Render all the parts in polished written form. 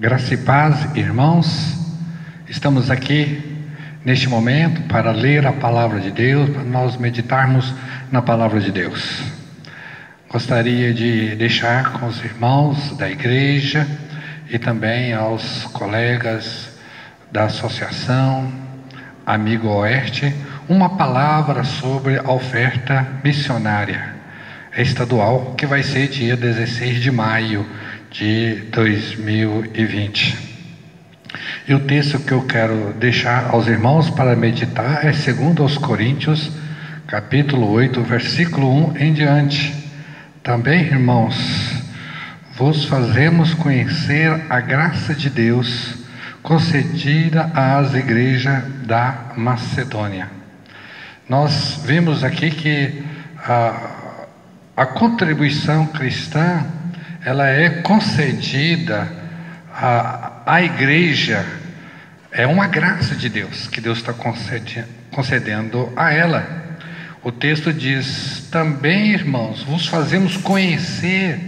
Graça e paz, irmãos. Estamos aqui neste momento para ler a palavra de Deus, para nós meditarmos na palavra de Deus. Gostaria de deixar com os irmãos da igreja e também aos colegas da associação Amigo Oeste uma palavra sobre a oferta missionária estadual, que vai ser dia 16 de maio de 2020. E o texto que eu quero deixar aos irmãos para meditar é 2 Coríntios, capítulo 8, versículo 1 em diante. Também, irmãos, vos fazemos conhecer a graça de Deus concedida às igrejas da Macedônia. Nós vimos aqui que a contribuição cristã, ela é concedida à igreja, é uma graça de Deus, que Deus está concedendo a ela. O texto diz: também, irmãos, vos fazemos conhecer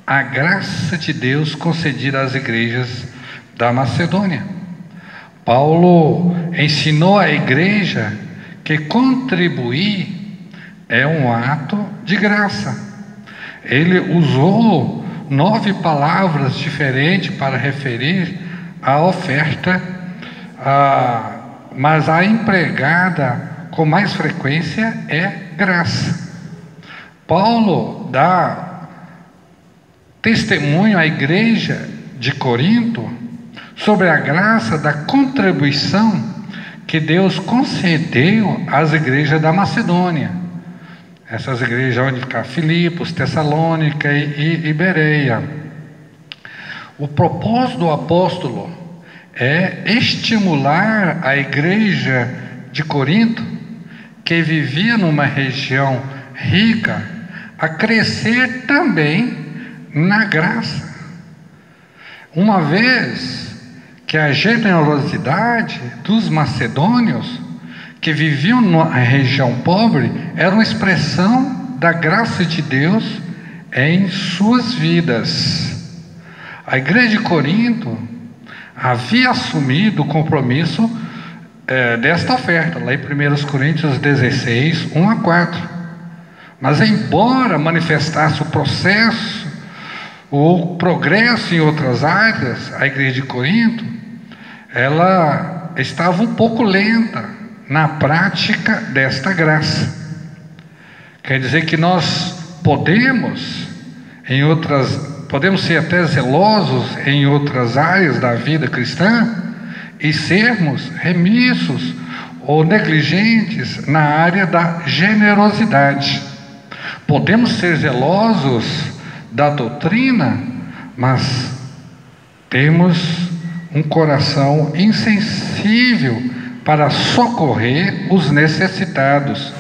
a graça de Deus concedida às igrejas da Macedônia. Paulo ensinou à igreja que contribuir é um ato de graça. Ele usou 9 palavras diferentes para referir a oferta, mas a empregada com mais frequência é graça. Paulo dá testemunho à igreja de Corinto sobre a graça da contribuição que Deus concedeu às igrejas da Macedônia. Essas igrejas onde fica Filipos, Tessalônica e Bereia. O propósito do apóstolo é estimular a igreja de Corinto, que vivia numa região rica, a crescer também na graça. Uma vez que a generosidade dos macedônios, que viviam numa região pobre, era uma expressão da graça de Deus em suas vidas. A igreja de Corinto havia assumido o compromisso desta oferta, lá em 1 Coríntios 16, 1 a 4. Mas embora manifestasse o processo, o progresso em outras áreas, a igreja de Corinto, ela estava um pouco lenta na prática desta graça. Quer dizer que nós podemos ser até zelosos em outras áreas da vida cristã e sermos remissos ou negligentes na área da generosidade. Podemos ser zelosos da doutrina, mas temos um coração insensível para socorrer os necessitados.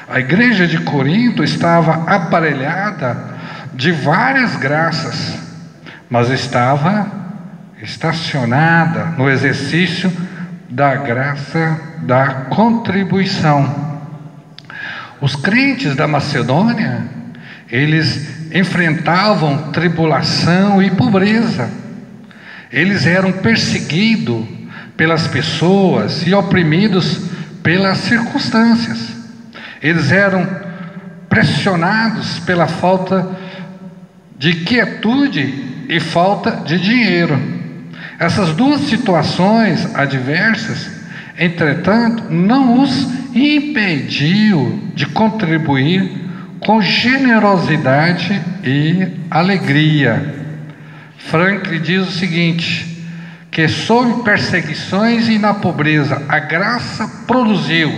A igreja de Corinto estava aparelhada de várias graças, mas estava estacionada no exercício da graça da contribuição. Os crentes da Macedônia, eles enfrentavam tribulação e pobreza. Eles eram perseguidos pelas pessoas e oprimidos pelas circunstâncias. Eles eram pressionados pela falta de quietude e falta de dinheiro. Essas duas situações adversas, entretanto, não os impediu de contribuir com generosidade e alegria. Franklin diz o seguinte, que sob perseguições e na pobreza, a graça produziu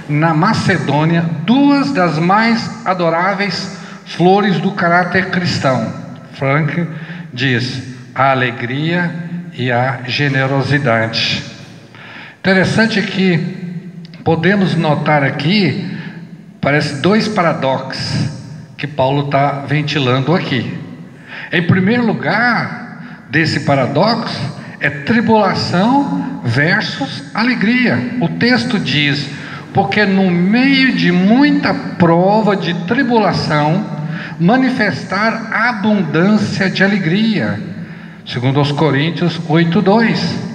na Macedônia 2 das mais adoráveis flores do caráter cristão. Franklin diz, a alegria e a generosidade. Interessante que podemos notar aqui, parece 2 paradoxos que Paulo está ventilando aqui. Em primeiro lugar, desse paradoxo, é tribulação versus alegria. O texto diz, porque no meio de muita prova de tribulação, manifestar abundância de alegria. segundo aos Coríntios 8:2.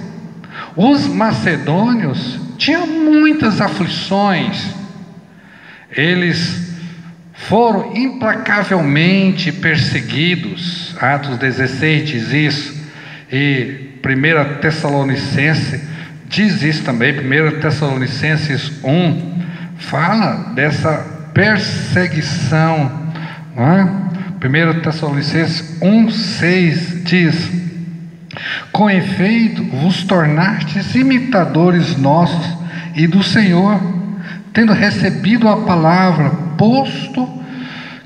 Os macedônios tinham muitas aflições. Eles foram implacavelmente perseguidos. Atos 16 diz isso, e 1 Tessalonicenses diz isso também. 1 Tessalonicenses 1 fala dessa perseguição, não é? 1 Tessalonicenses 1:6 diz: com efeito vos tornastes imitadores nossos e do Senhor, tendo recebido a palavra, posto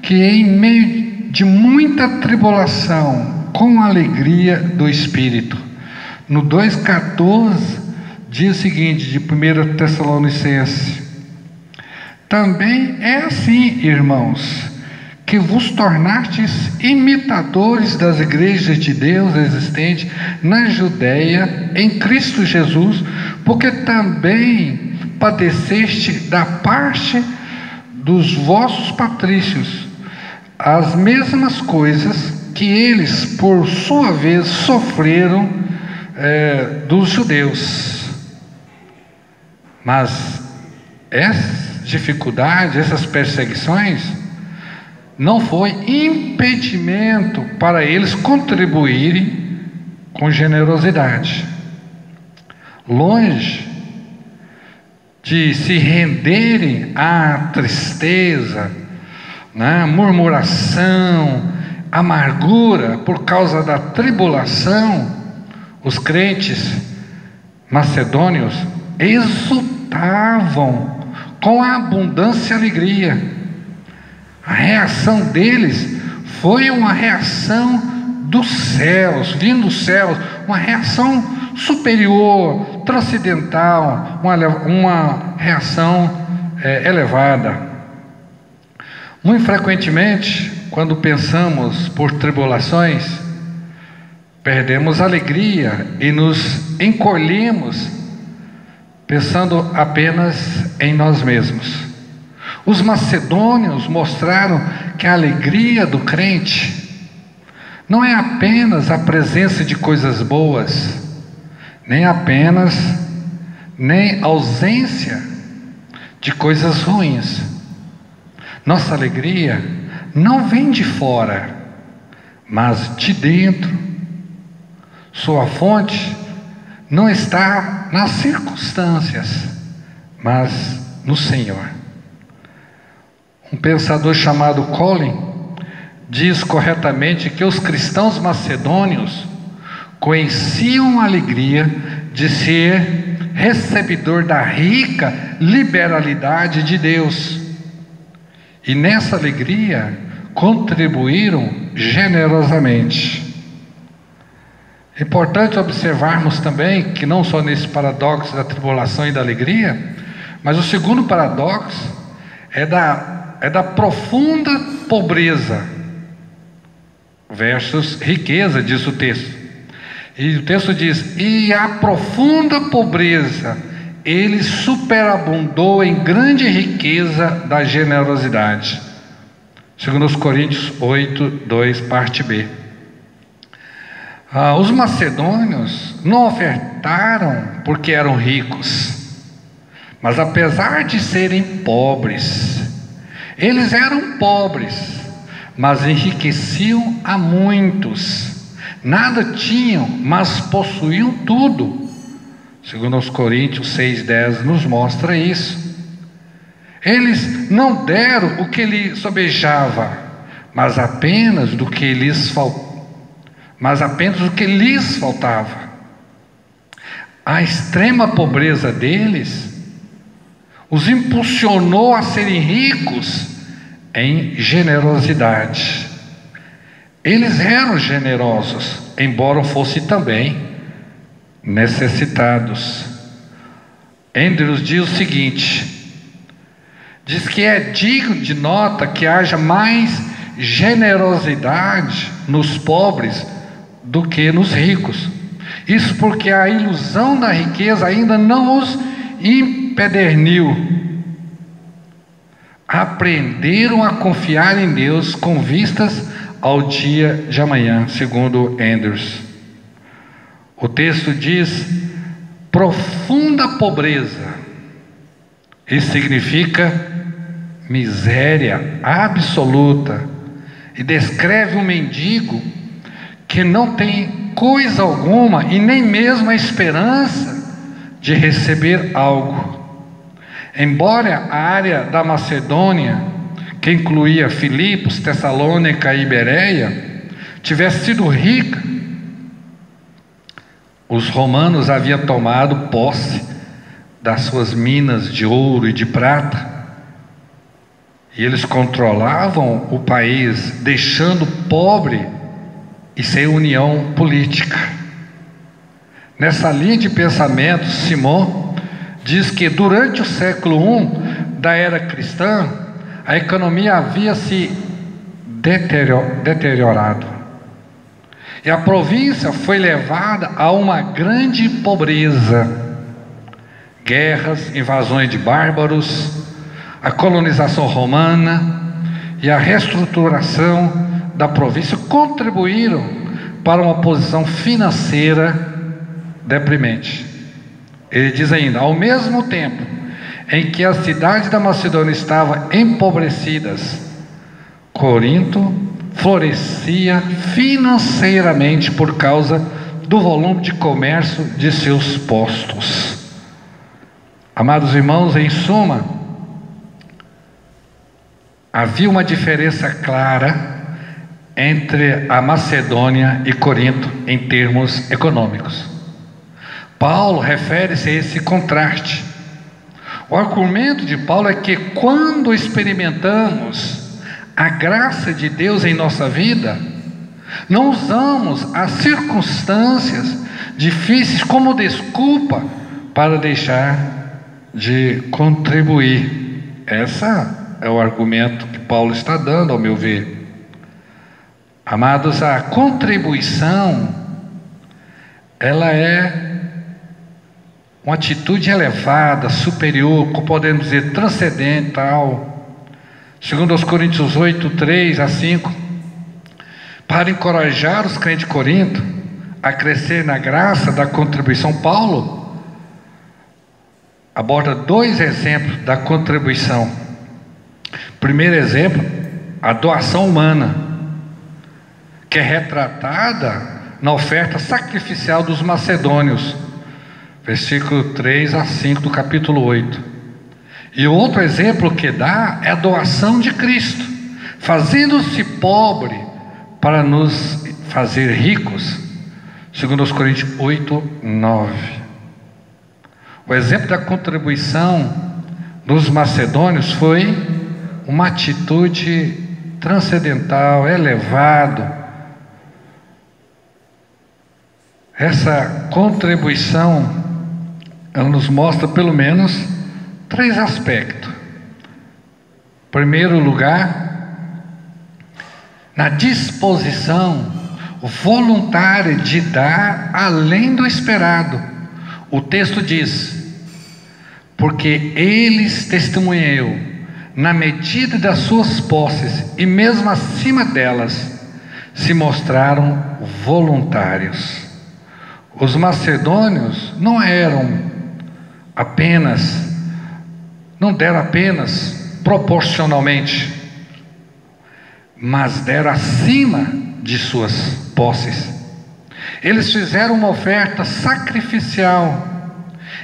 que em meio de muita tribulação, com alegria do Espírito. No 2:14 diz o seguinte, de 1 Tessalonicenses: também é assim, irmãos, que vos tornastes imitadores das igrejas de Deus existentes na Judéia, em Cristo Jesus, porque também padeceste da parte dos vossos patrícios as mesmas coisas que eles, por sua vez, sofreram dos judeus. Mas essas dificuldades, essas perseguições, não foi impedimento para eles contribuírem com generosidade. Longe de se renderem à tristeza, né, murmuração, amargura por causa da tribulação, os crentes macedônios exultavam com abundância e alegria. A reação deles foi uma reação dos céus, vindo dos céus, uma reação superior, transcendental, uma reação elevada. Muito frequentemente, quando pensamos por tribulações, perdemos a alegria e nos encolhemos pensando apenas em nós mesmos. Os macedônios mostraram que a alegria do crente não é apenas a presença de coisas boas, nem ausência de coisas ruins. Nossa alegria não vem de fora, mas de dentro. Sua fonte não está nas circunstâncias, mas no Senhor. Um pensador chamado Colin diz corretamente que os cristãos macedônios conheciam a alegria de ser recebedor da rica liberalidade de Deus, e nessa alegria contribuíram generosamente. É importante observarmos também que não só nesse paradoxo da tribulação e da alegria, mas o segundo paradoxo é da profunda pobreza versus riqueza, diz o texto. E o texto diz: e a profunda pobreza ele superabundou em grande riqueza da generosidade. Segundo os Coríntios 8:2, parte B. Os macedônios não ofertaram porque eram ricos, mas apesar de serem pobres, eles eram pobres, mas enriqueciam a muitos. Nada tinham, mas possuíam tudo. Segundo aos Coríntios 6:10 nos mostra isso. Eles não deram o que lhes sobejava, mas apenas do que lhes faltava. A extrema pobreza deles os impulsionou a serem ricos em generosidade. Eles eram generosos, embora fossem também necessitados. Andrews diz o seguinte: diz que é digno de nota que haja mais generosidade nos pobres do que nos ricos. Isso porque a ilusão da riqueza ainda não os impederniu. Aprenderam a confiar em Deus com vistas ao dia de amanhã, segundo Andrews. O texto diz profunda pobreza. Isso significa miséria absoluta. E descreve um mendigo que não tem coisa alguma e nem mesmo a esperança de receber algo. Embora a área da Macedônia, que incluía Filipos, Tessalônica e Bereia, tivesse sido rica, os romanos haviam tomado posse das suas minas de ouro e de prata, e eles controlavam o país, deixando pobre e sem união política. Nessa linha de pensamento, Simon diz que durante o século I da era cristã, a economia havia se deteriorado. E a província foi levada a uma grande pobreza. Guerras, invasões de bárbaros, a colonização romana e a reestruturação da província contribuíram para uma posição financeira deprimente. Ele diz ainda: ao mesmo tempo em que as cidades da Macedônia estavam empobrecidas, Corinto florescia financeiramente por causa do volume de comércio de seus postos. Amados irmãos, em suma, havia uma diferença clara entre a Macedônia e Corinto em termos econômicos. Paulo refere-se a esse contraste. O argumento de Paulo é que quando experimentamos a graça de Deus em nossa vida, não usamos as circunstâncias difíceis como desculpa para deixar de contribuir. Esse é o argumento que Paulo está dando, ao meu ver. Amados, a contribuição, ela é uma atitude elevada, superior, como podemos dizer, transcendental. Segundo aos Coríntios 8, 3 a 5, para encorajar os crentes de Corinto a crescer na graça da contribuição, Paulo aborda dois exemplos da contribuição. Primeiro exemplo, a doação humana, que é retratada na oferta sacrificial dos macedônios, versículo 3 a 5 do capítulo 8. E o outro exemplo que dá é a doação de Cristo, fazendo-se pobre para nos fazer ricos, segundo os Coríntios 8, 9. O exemplo da contribuição dos macedônios foi uma atitude transcendental, elevada. Essa contribuição, ela nos mostra pelo menos três aspectos. Em primeiro lugar, na disposição voluntária de dar além do esperado. O texto diz: porque eles testemunham, na medida das suas posses e mesmo acima delas, se mostraram voluntários. Os macedônios não deram apenas proporcionalmente, mas deram acima de suas posses. Eles fizeram uma oferta sacrificial,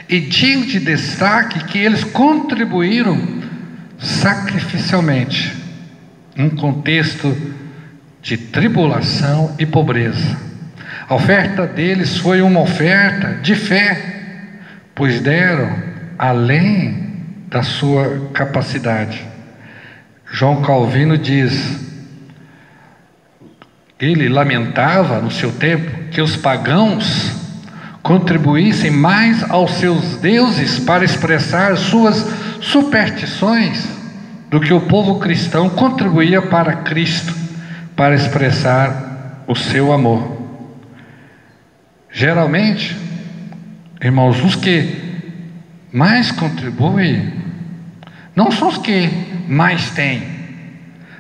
e digno de destaque que eles contribuíram sacrificialmente, num contexto de tribulação e pobreza. A oferta deles foi uma oferta de fé, pois deram além da sua capacidade. João Calvino diz, ele lamentava no seu tempo que os pagãos contribuíssem mais aos seus deuses para expressar suas superstições do que o povo cristão contribuía para Cristo, para expressar o seu amor. Geralmente, irmãos, os que mais contribuem não são os que mais têm,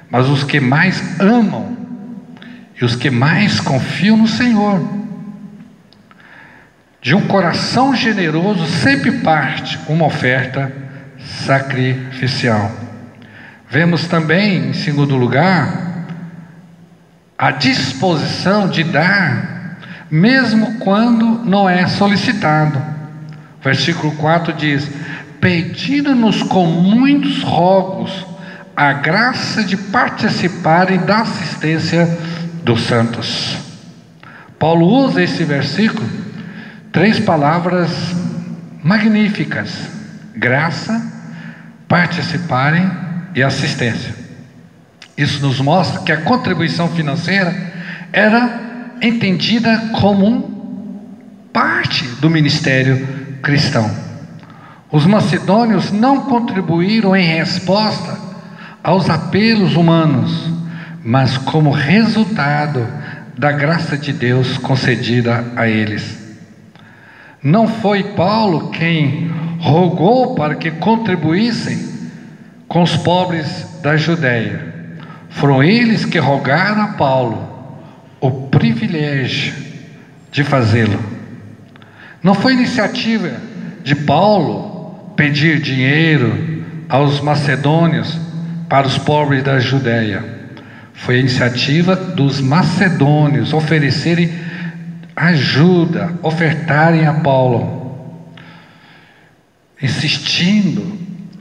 mas os que mais amam e os que mais confiam no Senhor. de um coração generoso sempre parte uma oferta sacrificial. Vemos também, em segundo lugar, a disposição de dar, mesmo quando não é solicitado. O versículo 4 diz: pedindo-nos com muitos rogos a graça de participarem da assistência dos santos. Paulo usa esse versículo, 3 palavras magníficas: graça, participarem e assistência. Isso nos mostra que a contribuição financeira era entendida como parte do ministério cristão. Os macedônios não contribuíram em resposta aos apelos humanos, mas como resultado da graça de Deus concedida a eles. Não foi Paulo quem rogou para que contribuíssem com os pobres da Judéia. Foram eles que rogaram a Paulo o privilégio de fazê-lo. Não foi iniciativa de Paulo pedir dinheiro aos macedônios para os pobres da Judéia. Foi a iniciativa dos macedônios oferecerem ajuda, ofertarem a Paulo, insistindo,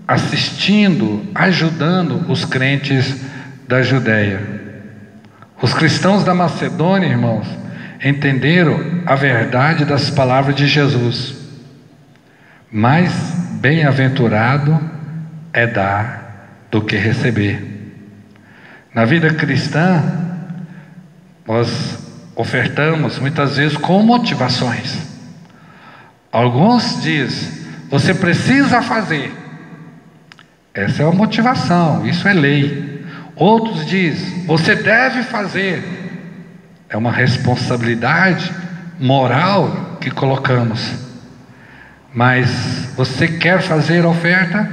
assistindo, ajudando os crentes da Judéia. Os cristãos da Macedônia, irmãos, entenderam a verdade das palavras de Jesus: mais bem-aventurado é dar do que receber. Na vida cristã, nós ofertamos muitas vezes com motivações. Alguns dizem: você precisa fazer. Essa é a motivação, isso é lei. Outros dizem: você deve fazer. É uma responsabilidade moral que colocamos. Mas você quer fazer a oferta?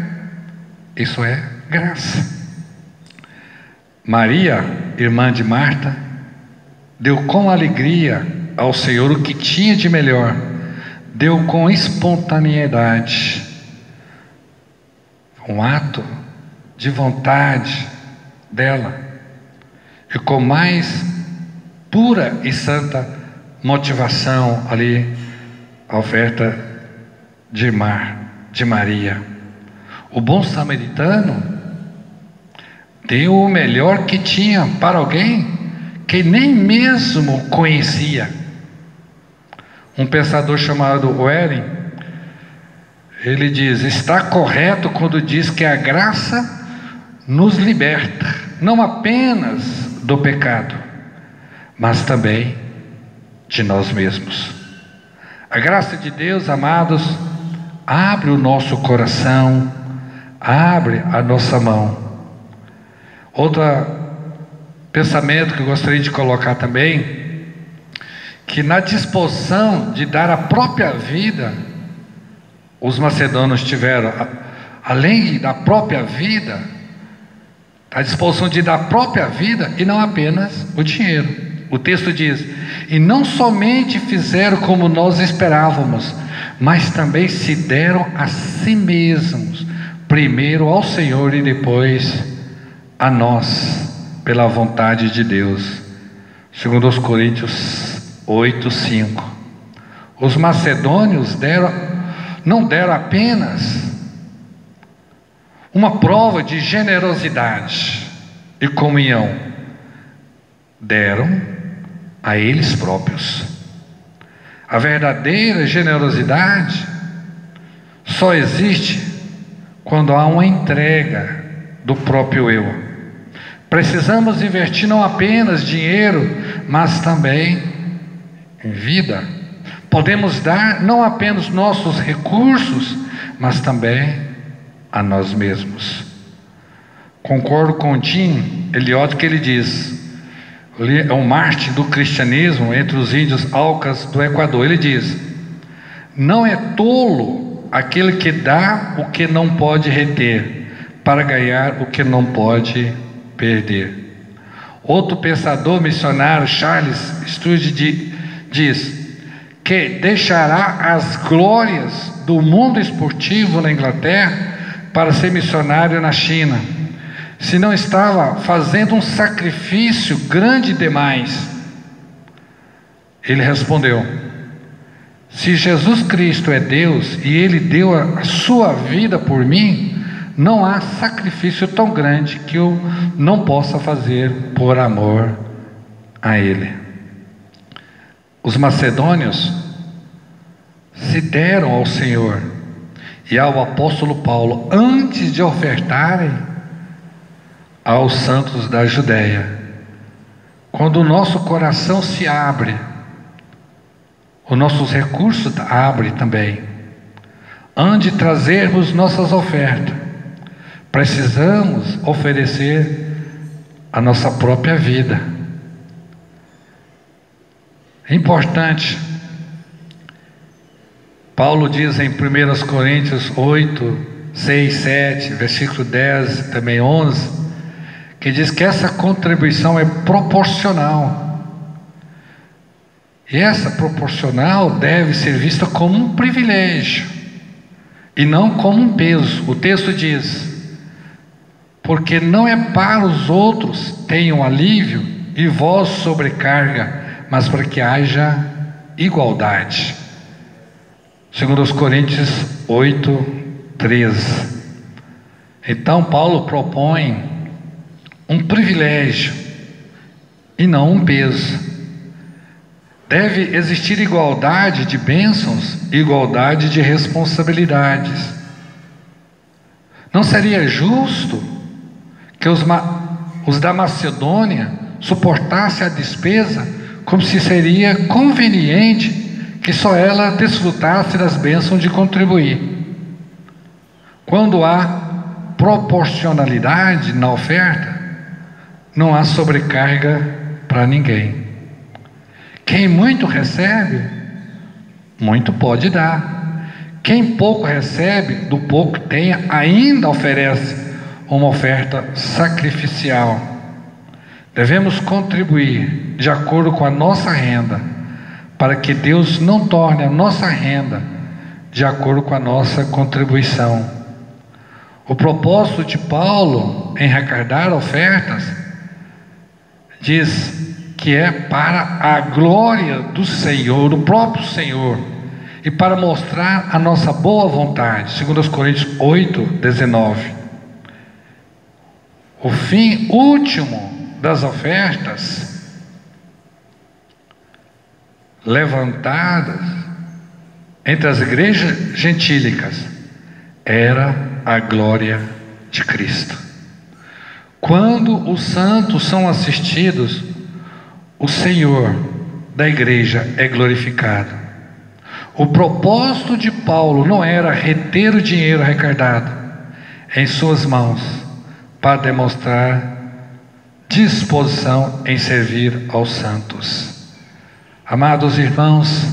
Isso é graça. Maria, irmã de Marta, deu com alegria ao Senhor o que tinha de melhor. Deu com espontaneidade, um ato de vontade dela, e com mais pura e santa motivação ali, a oferta de Maria. O bom samaritano deu o melhor que tinha para alguém que nem mesmo conhecia. Um pensador chamado Wering, ele diz: está correto quando diz que a graça nos liberta, não apenas do pecado, mas também de nós mesmos. A graça de Deus, amados, abre o nosso coração, abre a nossa mão. Outro pensamento que eu gostaria de colocar também, que na disposição de dar a própria vida, os macedônios tiveram, além da própria vida, a disposição de dar a própria vida e não apenas o dinheiro. O texto diz: e não somente fizeram como nós esperávamos, mas também se deram a si mesmos, primeiro ao Senhor e depois a nós, pela vontade de Deus. Segundo os Coríntios 8:5. Os macedônios não deram apenas uma prova de generosidade e comunhão, deram a eles próprios. A verdadeira generosidade só existe quando há uma entrega do próprio eu. Precisamos investir não apenas dinheiro, mas também em vida. Podemos dar não apenas nossos recursos, mas também a nós mesmos. Concordo com Jim Elliot, que ele diz, é um mártir do cristianismo entre os índios Aucas do Equador. Ele diz: não é tolo aquele que dá o que não pode reter, para ganhar o que não pode perder. Outro pensador missionário, Charles Stewart, diz: que deixará as glórias do mundo esportivo na Inglaterra para ser missionário na China, se não estava fazendo um sacrifício grande demais? Ele respondeu: se Jesus Cristo é Deus e Ele deu a sua vida por mim, não há sacrifício tão grande que eu não possa fazer por amor a Ele. Os macedônios se deram ao Senhor e ao apóstolo Paulo antes de ofertarem aos santos da Judéia. Quando o nosso coração se abre, os nossos recursos abrem também. Antes de trazermos nossas ofertas, precisamos oferecer a nossa própria vida. É importante. Paulo diz em 1 Coríntios 8, 6, 7, versículo 10 e também 11, que diz que essa contribuição é proporcional. E essa proporcional deve ser vista como um privilégio e não como um peso. O texto diz: porque não é para os outros tenham alívio e vós sobrecarga, mas para que haja igualdade. 2 Coríntios 8, 13. Então Paulo propõe um privilégio e não um peso. Deve existir igualdade de bênçãos e igualdade de responsabilidades. Não seria justo que os da Macedônia suportassem a despesa, como se seria conveniente que só ela desfrutasse das bênçãos de contribuir. Quando há proporcionalidade na oferta, não há sobrecarga para ninguém. Quem muito recebe, muito pode dar. Quem pouco recebe, do pouco que tem, ainda oferece uma oferta sacrificial. Devemos contribuir de acordo com a nossa renda, para que Deus não torne a nossa renda de acordo com a nossa contribuição. O propósito de Paulo em arrecadar ofertas diz que é para a glória do Senhor, do próprio Senhor, e para mostrar a nossa boa vontade. 2 Coríntios 8, 19. O fim último das ofertas levantadas entre as igrejas gentílicas era a glória de Cristo. Quando os santos são assistidos, o Senhor da igreja é glorificado. O propósito de Paulo não era reter o dinheiro arrecadado em suas mãos para demonstrar disposição em servir aos santos. Amados irmãos,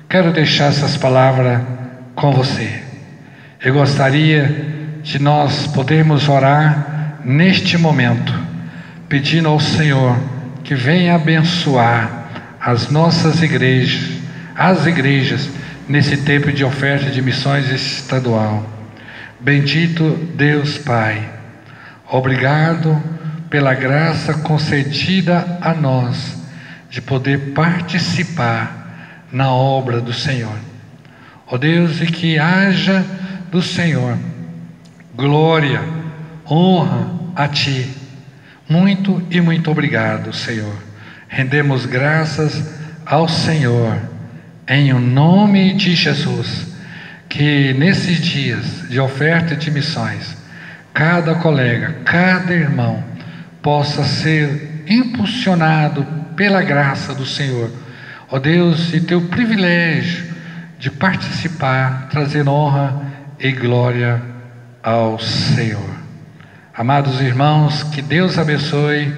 quero deixar essas palavras com você. Eu gostaria de nós podermos orar neste momento, pedindo ao Senhor que venha abençoar as nossas igrejas, as igrejas, nesse tempo de oferta de missões estadual. Bendito Deus Pai, obrigado pela graça concedida a nós de poder participar na obra do Senhor. Ó Deus, e que haja do Senhor glória, honra a Ti. Muito e muito obrigado, Senhor. Rendemos graças ao Senhor, em o nome de Jesus, que nesses dias de oferta de missões, cada colega, cada irmão, possa ser impulsionado pela graça do Senhor. Ó Deus, e ter o privilégio de participar, trazer honra e glória ao Senhor. Amados irmãos, que Deus abençoe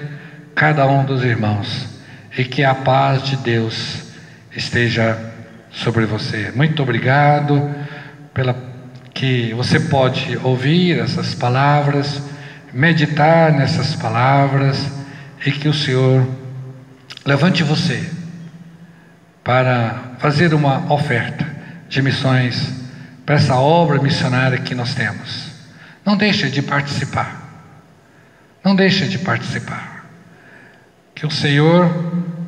cada um dos irmãos e que a paz de Deus esteja sobre você. Muito obrigado que você pode ouvir essas palavras, meditar nessas palavras, e que o Senhor levante você para fazer uma oferta de missões para essa obra missionária que nós temos. Não deixe de participar. Não deixe de participar. Que o Senhor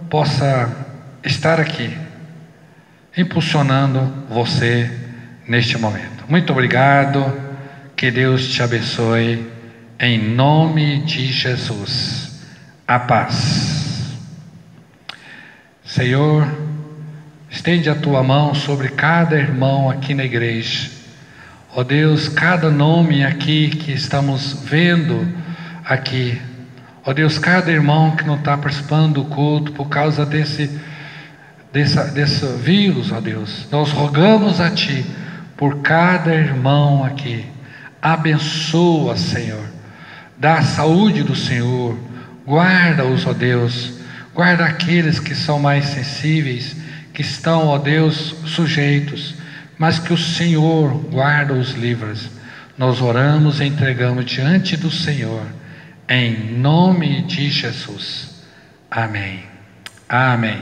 possa estar aqui, impulsionando você neste momento. Muito obrigado. Que Deus te abençoe. Em nome de Jesus. A paz. Senhor, estende a tua mão sobre cada irmão aqui na igreja. Ó Deus, cada nome aqui que estamos vendo aqui. Ó Deus, cada irmão que não está participando do culto por causa desse vírus, ó Deus, nós rogamos a Ti por cada irmão aqui. Abençoa, Senhor. Dá a saúde do Senhor. Guarda-os, ó Deus. Guarda aqueles que são mais sensíveis, que estão, ó Deus, sujeitos, mas que o Senhor guarda os livres. Nós oramos e entregamos diante do Senhor, em nome de Jesus. Amém. Amém.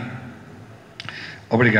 Obrigado.